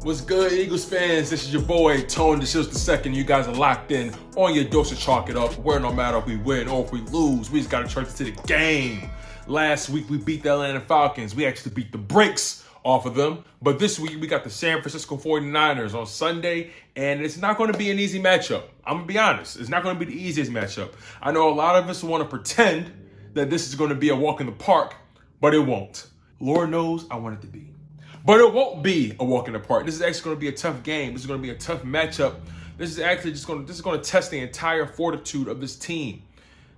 What's good, Eagles fans? This is your boy, Tone DeShields II. You guys are locked in on your dose of Chalk It Up, where no matter if we win or if we lose, we just got to turn it to the game. Last week, we beat the Atlanta Falcons. We actually beat the brakes off of them. But this week, we got the San Francisco 49ers on Sunday, and it's not going to be an easy matchup. I'm going to be honest. It's not going to be the easiest matchup. I know a lot of us want to pretend that this is going to be a walk in the park, but it won't. Lord knows I want it to be. But it won't be a walk in the park. This is actually going to be a tough game. This is going to be a tough matchup. This is actually just going to test the entire fortitude of this team.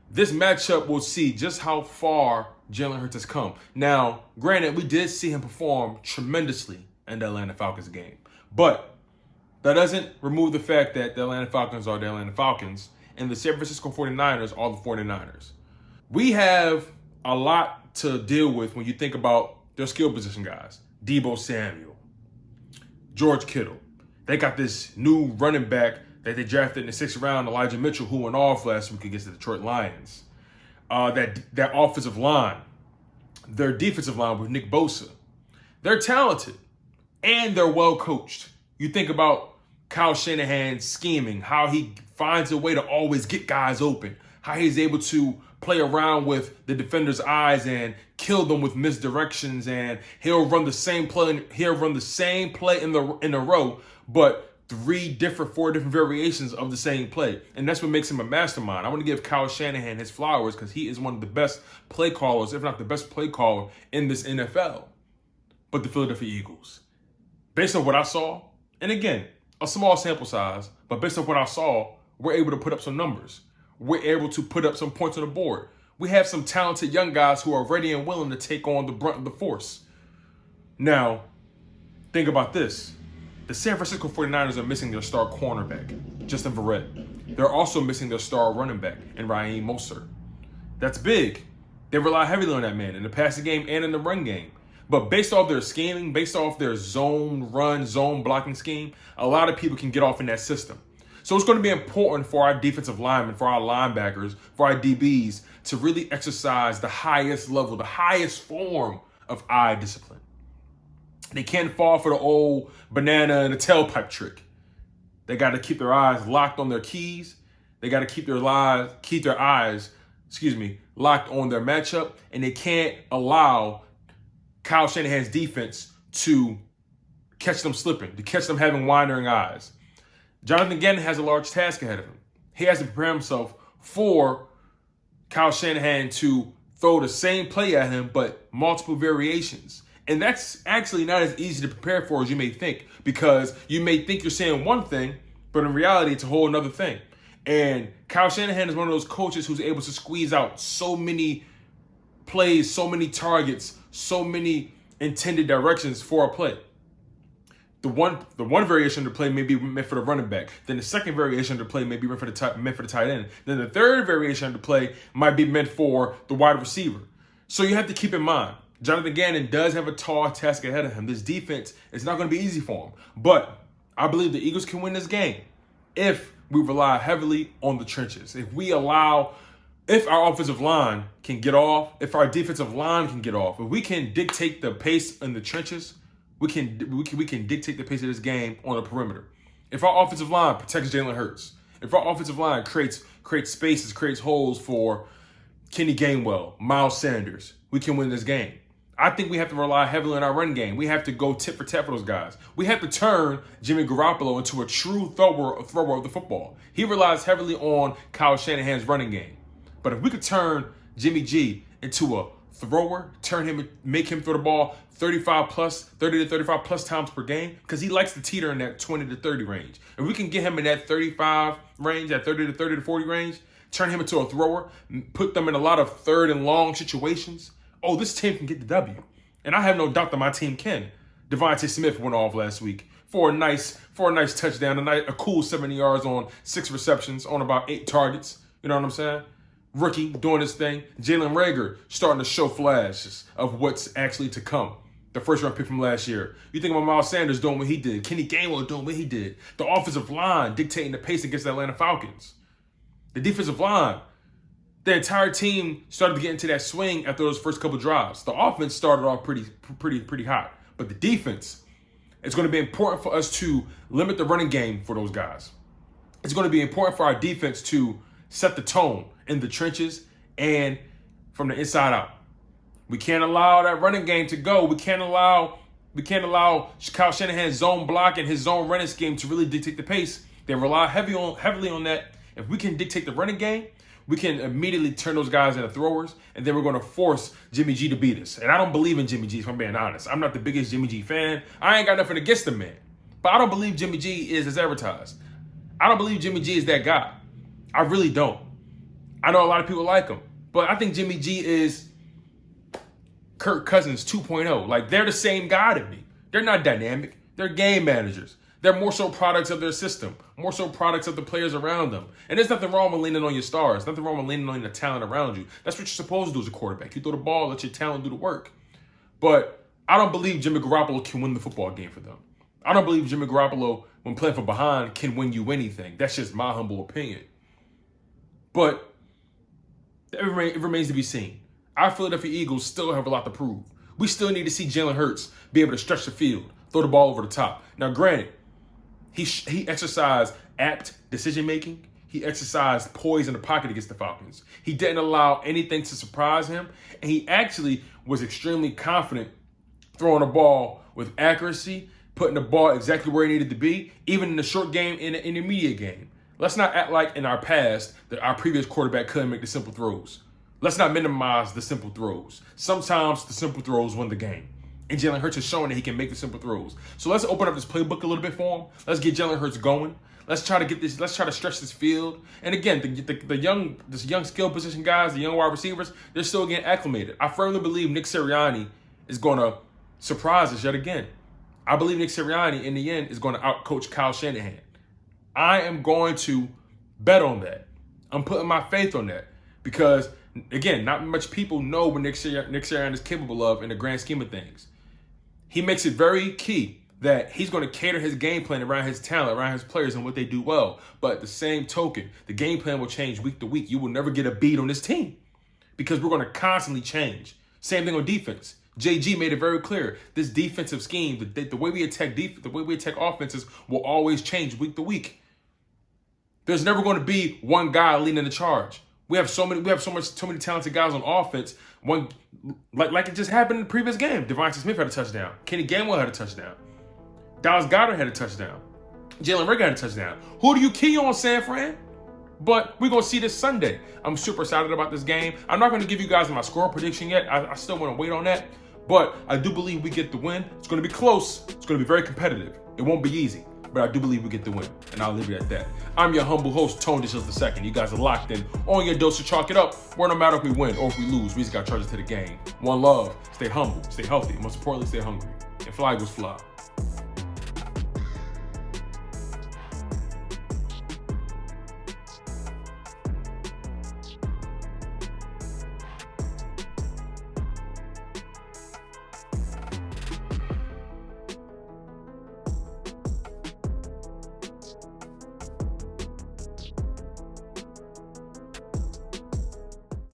This matchup will see just how far Jalen Hurts has come. Now, granted, we did see him perform tremendously in the Atlanta Falcons game. But that doesn't remove the fact that the Atlanta Falcons are the Atlanta Falcons and the San Francisco 49ers are the 49ers. We have a lot to deal with when you think about their skill position guys. Deebo Samuel, George Kittle. They got this new running back that they drafted in the 6th round, Elijah Mitchell, who went off last week against the Detroit Lions. That offensive line, their defensive line with Nick Bosa. They're talented and they're well coached. You think about Kyle Shanahan scheming, how he finds a way to always get guys open, how he's able to play around with the defender's eyes and kill them with misdirections, and he'll run the same play in a row, but four different variations of the same play. And that's what makes him a mastermind. I want to give Kyle Shanahan his flowers because he is one of the best play callers, if not the best play caller in this NFL. But the Philadelphia Eagles, based on what I saw, and again, a small sample size, but based on what I saw, we're able to put up some numbers. We're able to put up some points on the board. We have some talented young guys who are ready and willing to take on the brunt of the force. Now, think about this. The San Francisco 49ers are missing their star cornerback, Justin Verrett. They're also missing their star running back, in Raheem Mostert. That's big. They rely heavily on that man in the passing game and in the run game. But based off their scheming, based off their zone blocking scheme, a lot of people can get off in that system. So it's going to be important for our defensive linemen, for our linebackers, for our DBs to really exercise the highest level, the highest form of eye discipline. They can't fall for the old banana and the tailpipe trick. They got to keep their eyes locked on their keys. They got to keep their eyes locked on their matchup, and they can't allow Kyle Shanahan's defense to catch them slipping, to catch them having wandering eyes. Jonathan Gannon has a large task ahead of him. He has to prepare himself for Kyle Shanahan to throw the same play at him, but multiple variations. And that's actually not as easy to prepare for as you may think, because you may think you're saying one thing, but in reality, it's a whole another thing. And Kyle Shanahan is one of those coaches who's able to squeeze out so many plays, so many targets, so many intended directions for a play. The one variation of the play may be meant for the running back. Then the second variation of the play may be meant for the tight end. Then the third variation of the play might be meant for the wide receiver. So you have to keep in mind, Jonathan Gannon does have a tall task ahead of him. This defense is not going to be easy for him. But I believe the Eagles can win this game if we rely heavily on the trenches. If our offensive line can get off, if our defensive line can get off, if we can dictate the pace in the trenches, we can dictate the pace of this game on the perimeter. If our offensive line protects Jalen Hurts, if our offensive line creates spaces, creates holes for Kenny Gainwell, Miles Sanders, we can win this game. I think we have to rely heavily on our run game. We have to go tit for tat for those guys. We have to turn Jimmy Garoppolo into a true thrower of the football. He relies heavily on Kyle Shanahan's running game. But if we could turn Jimmy G into a thrower, make him throw the ball 30 to 35 plus times per game, because he likes to teeter in that 20 to 30 range. If we can get him in that 35 range, that 30 to 40 range, turn him into a thrower, put them in a lot of third and long situations, this team can get the W. And I have no doubt that my team can. Devontae Smith went off last week for a nice touchdown, a cool 70 yards on 6 receptions on about 8 targets. You know what I'm saying? Rookie doing his thing. Jalen Reagor starting to show flashes of what's actually to come. The first-round pick from last year. You think about Miles Sanders doing what he did. Kenny Gainwell doing what he did. The offensive line dictating the pace against the Atlanta Falcons. The defensive line. The entire team started to get into that swing after those first couple drives. The offense started off pretty hot. But the defense, It's going to be important for us to limit the running game for those guys. It's going to be important for our defense to set the tone in the trenches and from the inside out. We can't allow that running game to go. We can't allow Kyle Shanahan's zone block and his zone running scheme to really dictate the pace. They rely heavily on that. If we can dictate the running game, we can immediately turn those guys into throwers, and then we're going to force Jimmy G to beat us. And I don't believe in Jimmy G, if I'm being honest. I'm not the biggest Jimmy G fan. I ain't got nothing against the man. But I don't believe Jimmy G is as advertised. I don't believe Jimmy G is that guy. I really don't. I know a lot of people like him, but I think Jimmy G is Kirk Cousins 2.0. Like, they're the same guy to me. They're not dynamic. They're game managers. They're more so products of their system, more so products of the players around them. And there's nothing wrong with leaning on your stars. Nothing wrong with leaning on the talent around you. That's what you're supposed to do as a quarterback. You throw the ball, let your talent do the work. But I don't believe Jimmy Garoppolo can win the football game for them. I don't believe Jimmy Garoppolo, when playing from behind, can win you anything. That's just my humble opinion. But it remains to be seen. Our Philadelphia Eagles still have a lot to prove. We still need to see Jalen Hurts be able to stretch the field, throw the ball over the top. Now, granted, he exercised apt decision-making. He exercised poise in the pocket against the Falcons. He didn't allow anything to surprise him. And he actually was extremely confident throwing the ball with accuracy, putting the ball exactly where it needed to be, even in the short game and in the immediate game. Let's not act like in our past that our previous quarterback couldn't make the simple throws. Let's not minimize the simple throws. Sometimes the simple throws win the game. And Jalen Hurts has shown that he can make the simple throws. So let's open up this playbook a little bit for him. Let's get Jalen Hurts going. Let's try to stretch this field. And again, the young skill position guys, the young wide receivers, they're still getting acclimated. I firmly believe Nick Sirianni is going to surprise us yet again. I believe Nick Sirianni, in the end, is going to outcoach Kyle Shanahan. I am going to bet on that. I'm putting my faith on that because, again, not much people know what Nick Sirianni is capable of in the grand scheme of things. He makes it very key that he's going to cater his game plan around his talent, around his players, and what they do well. But at the same token, the game plan will change week to week. You will never get a beat on this team because we're going to constantly change. Same thing on defense. JG made it very clear. This defensive scheme, the way we attack offenses will always change week to week. There's never going to be one guy leading the charge. We have so many talented guys on offense. Like it just happened in the previous game. Devontae Smith had a touchdown. Kenny Gainwell had a touchdown. Dallas Goedert had a touchdown. Jalen Reagor had a touchdown. Who do you key on, San Fran? But we're going to see this Sunday. I'm super excited about this game. I'm not going to give you guys my score prediction yet. I still want to wait on that. But I do believe we get the win. It's going to be close. It's going to be very competitive. It won't be easy. But I do believe we get the win. And I'll leave it at that. I'm your humble host, Tone DeShields II. You guys are locked in on your dose to chalk it up. Where no matter if we win or if we lose, we just got to charge it to the game. One love. Stay humble. Stay healthy. Most importantly, stay hungry. And fly Eagles fly.